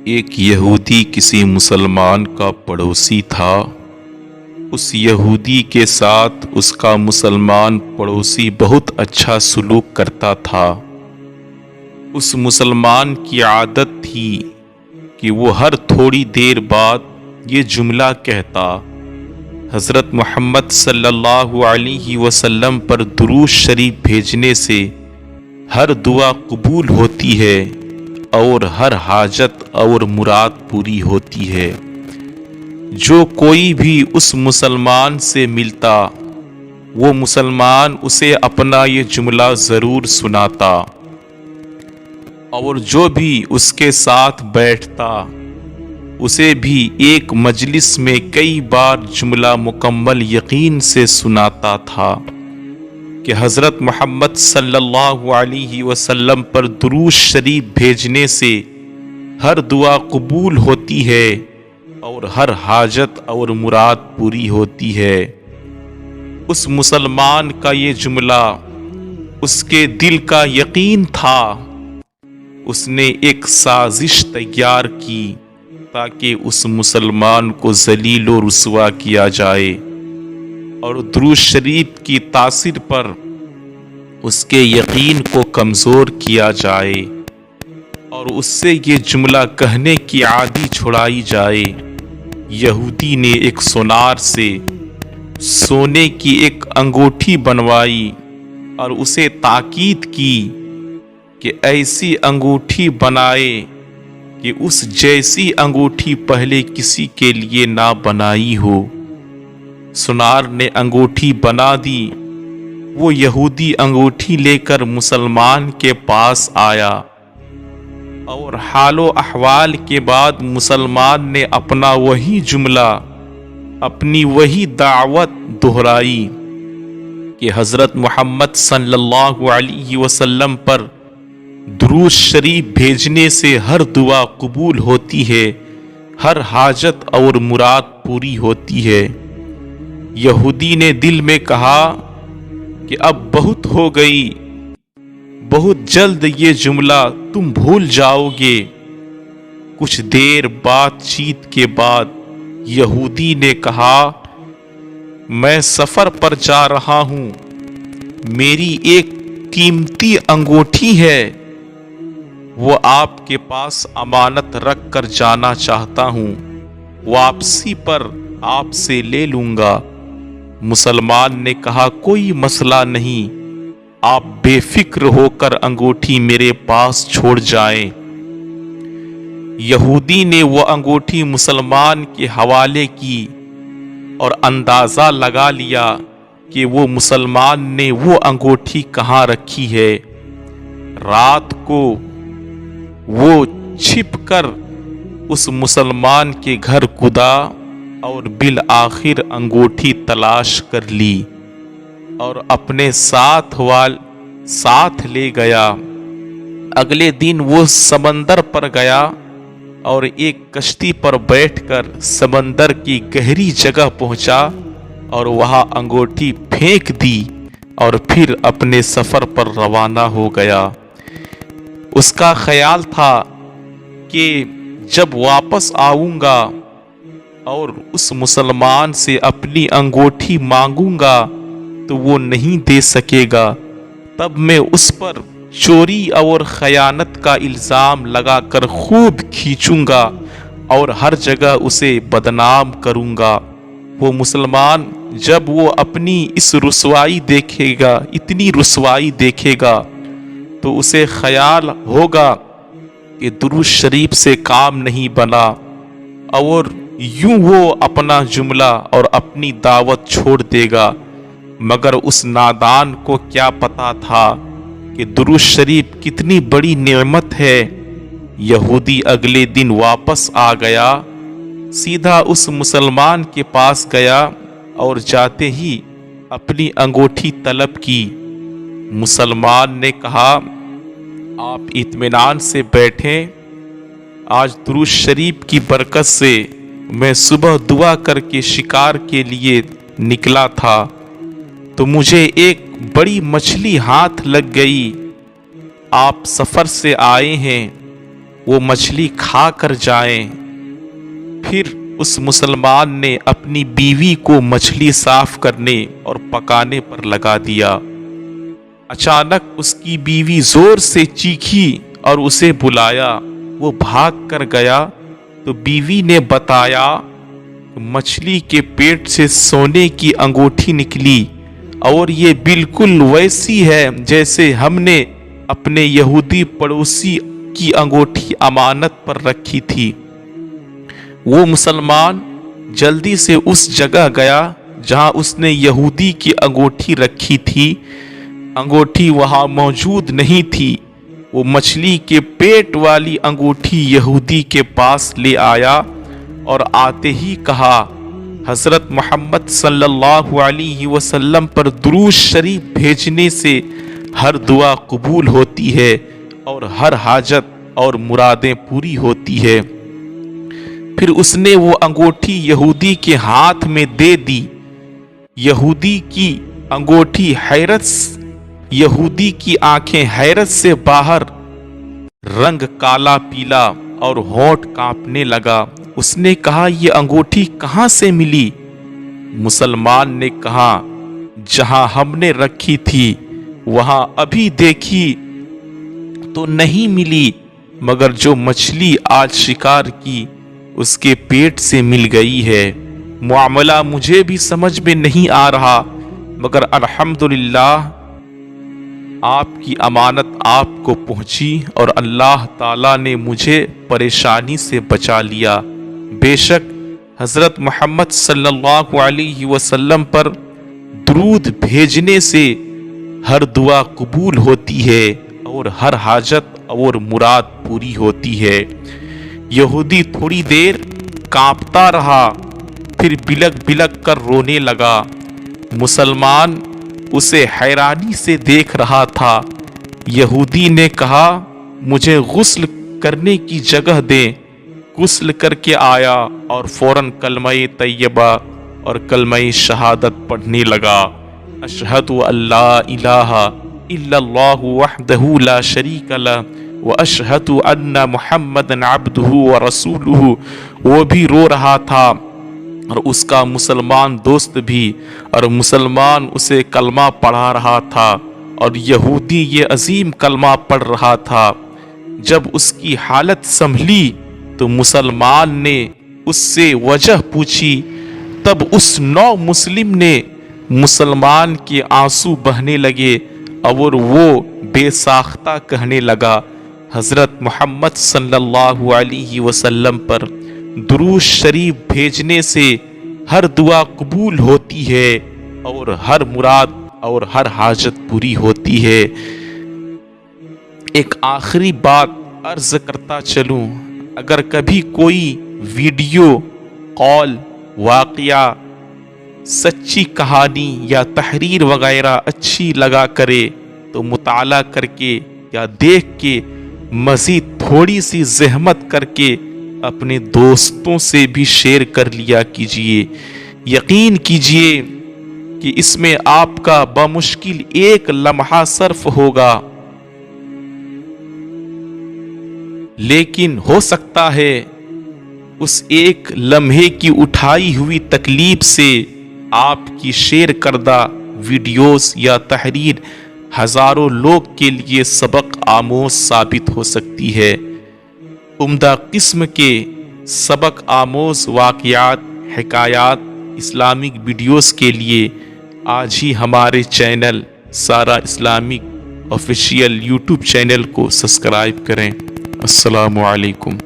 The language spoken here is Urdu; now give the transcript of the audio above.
ایک یہودی کسی مسلمان کا پڑوسی تھا۔ اس یہودی کے ساتھ اس کا مسلمان پڑوسی بہت اچھا سلوک کرتا تھا۔ اس مسلمان کی عادت تھی کہ وہ ہر تھوڑی دیر بعد یہ جملہ کہتا، حضرت محمد صلی اللہ علیہ وسلم پر درود شریف بھیجنے سے ہر دعا قبول ہوتی ہے اور ہر حاجت اور مراد پوری ہوتی ہے۔ جو کوئی بھی اس مسلمان سے ملتا وہ مسلمان اسے اپنا یہ جملہ ضرور سناتا، اور جو بھی اس کے ساتھ بیٹھتا اسے بھی ایک مجلس میں کئی بار جملہ مکمل یقین سے سناتا تھا کہ حضرت محمد صلی اللہ علیہ وسلم پر درود شریف بھیجنے سے ہر دعا قبول ہوتی ہے اور ہر حاجت اور مراد پوری ہوتی ہے۔ اس مسلمان کا یہ جملہ اس کے دل کا یقین تھا۔ اس نے ایک سازش تیار کی تاکہ اس مسلمان کو ذلیل و رسوا کیا جائے اور درود شریف کی تاثیر پر اس کے یقین کو کمزور کیا جائے اور اس سے یہ جملہ کہنے کی عادی چھڑائی جائے۔ یہودی نے ایک سونار سے سونے کی ایک انگوٹھی بنوائی اور اسے تاکید کی کہ ایسی انگوٹھی بنائے کہ اس جیسی انگوٹھی پہلے کسی کے لیے نہ بنائی ہو۔ سونار نے انگوٹھی بنا دی۔ وہ یہودی انگوٹھی لے کر مسلمان کے پاس آیا اور حال و احوال کے بعد مسلمان نے اپنا وہی جملہ، اپنی وہی دعوت دہرائی کہ حضرت محمد صلی اللہ علیہ وسلم پر درود شریف بھیجنے سے ہر دعا قبول ہوتی ہے، ہر حاجت اور مراد پوری ہوتی ہے۔ یہودی نے دل میں کہا کہ اب بہت ہو گئی، بہت جلد یہ جملہ تم بھول جاؤ گے۔ کچھ دیر بات چیت کے بعد یہودی نے کہا، میں سفر پر جا رہا ہوں، میری ایک قیمتی انگوٹھی ہے، وہ آپ کے پاس امانت رکھ کر جانا چاہتا ہوں، واپسی پر آپ سے لے لوں گا۔ مسلمان نے کہا، کوئی مسئلہ نہیں، آپ بے فکر ہو کر انگوٹھی میرے پاس چھوڑ جائیں۔ یہودی نے وہ انگوٹھی مسلمان کے حوالے کی اور اندازہ لگا لیا کہ وہ مسلمان نے وہ انگوٹھی کہاں رکھی ہے۔ رات کو وہ چھپ کر اس مسلمان کے گھر کدا اور بالآخر انگوٹھی تلاش کر لی اور اپنے ساتھ لے گیا۔ اگلے دن وہ سمندر پر گیا اور ایک کشتی پر بیٹھ کر سمندر کی گہری جگہ پہنچا اور وہاں انگوٹھی پھینک دی اور پھر اپنے سفر پر روانہ ہو گیا۔ اس کا خیال تھا کہ جب واپس آؤں گا اور اس مسلمان سے اپنی انگوٹھی مانگوں گا تو وہ نہیں دے سکے گا، تب میں اس پر چوری اور خیانت کا الزام لگا کر خوب کھینچوں گا اور ہر جگہ اسے بدنام کروں گا۔ وہ مسلمان جب وہ اپنی اس رسوائی دیکھے گا، اتنی رسوائی دیکھے گا، تو اسے خیال ہوگا کہ درود شریف سے کام نہیں بنا، اور یوں وہ اپنا جملہ اور اپنی دعوت چھوڑ دے گا۔ مگر اس نادان کو کیا پتا تھا کہ درود شریف کتنی بڑی نعمت ہے۔ یہودی اگلے دن واپس آ گیا، سیدھا اس مسلمان کے پاس گیا اور جاتے ہی اپنی انگوٹھی طلب کی۔ مسلمان نے کہا، آپ اطمینان سے بیٹھیں، آج درود شریف کی برکت سے میں صبح دعا کر کے شکار کے لیے نکلا تھا تو مجھے ایک بڑی مچھلی ہاتھ لگ گئی۔ آپ سفر سے آئے ہیں، وہ مچھلی کھا کر جائیں۔ پھر اس مسلمان نے اپنی بیوی کو مچھلی صاف کرنے اور پکانے پر لگا دیا۔ اچانک اس کی بیوی زور سے چیخی اور اسے بلایا۔ وہ بھاگ کر گیا تو بیوی نے بتایا کہ مچھلی کے پیٹ سے سونے کی انگوٹھی نکلی اور یہ بالکل ویسی ہے جیسے ہم نے اپنے یہودی پڑوسی کی انگوٹھی امانت پر رکھی تھی۔ وہ مسلمان جلدی سے اس جگہ گیا جہاں اس نے یہودی کی انگوٹھی رکھی تھی۔ انگوٹھی وہاں موجود نہیں تھی۔ وہ مچھلی کے پیٹ والی انگوٹھی یہودی کے پاس لے آیا اور آتے ہی کہا، حضرت محمد صلی اللہ علیہ وسلم پر درود شریف بھیجنے سے ہر دعا قبول ہوتی ہے اور ہر حاجت اور مرادیں پوری ہوتی ہے۔ پھر اس نے وہ انگوٹھی یہودی کے ہاتھ میں دے دی۔ یہودی کی آنکھیں حیرت سے باہر، رنگ کالا پیلا اور ہونٹ کانپنے لگا۔ اس نے کہا، یہ انگوٹھی کہاں سے ملی؟ مسلمان نے کہا، جہاں ہم نے رکھی تھی وہاں ابھی دیکھی تو نہیں ملی، مگر جو مچھلی آج شکار کی اس کے پیٹ سے مل گئی ہے۔ معاملہ مجھے بھی سمجھ میں نہیں آ رہا، مگر الحمدللہ آپ کی امانت آپ کو پہنچی اور اللہ تعالیٰ نے مجھے پریشانی سے بچا لیا۔ بے شک حضرت محمد صلی اللہ علیہ وسلم پر درود بھیجنے سے ہر دعا قبول ہوتی ہے اور ہر حاجت اور مراد پوری ہوتی ہے۔ یہودی تھوڑی دیر کانپتا رہا، پھر بلک بلک کر رونے لگا۔ مسلمان اسے حیرانی سے دیکھ رہا تھا۔ یہودی نے کہا، مجھے غسل کرنے کی جگہ دیں۔ غسل کر کے آیا اور فوراً کلمہ طیبہ اور کلمہ شہادت پڑھنے لگا۔ اشہد ان لا الہ الا اللہ وحدہ لا شریک لہ واشہد ان محمدا عبدہ ورسولہ۔ وہ بھی رو رہا تھا اور اس کا مسلمان دوست بھی، اور مسلمان اسے کلمہ پڑھا رہا تھا اور یہودی یہ عظیم کلمہ پڑھ رہا تھا۔ جب اس کی حالت سنبھلی تو مسلمان نے اس سے وجہ پوچھی۔ تب اس نو مسلم نے مسلمان کے آنسو بہنے لگے اور وہ بے ساختہ کہنے لگا، حضرت محمد صلی اللہ علیہ وسلم پر درود شریف بھیجنے سے ہر دعا قبول ہوتی ہے اور ہر مراد اور ہر حاجت پوری ہوتی ہے۔ ایک آخری بات عرض کرتا چلوں، اگر کبھی کوئی ویڈیو، قول، واقعہ، سچی کہانی یا تحریر وغیرہ اچھی لگا کرے تو مطالعہ کر کے یا دیکھ کے مزید تھوڑی سی زحمت کر کے اپنے دوستوں سے بھی شیئر کر لیا کیجئے۔ یقین کیجئے کہ اس میں آپ کا بمشکل ایک لمحہ صرف ہوگا، لیکن ہو سکتا ہے اس ایک لمحے کی اٹھائی ہوئی تکلیف سے آپ کی شیئر کردہ ویڈیوز یا تحریر ہزاروں لوگ کے لیے سبق آموز ثابت ہو سکتی ہے۔ عمدہ قسم کے سبق آموز واقعات، حکایات، اسلامک ویڈیوز کے لیے آج ہی ہمارے channel Sara Islamic official YouTube channel کو سبسکرائب کریں۔ السلام علیکم۔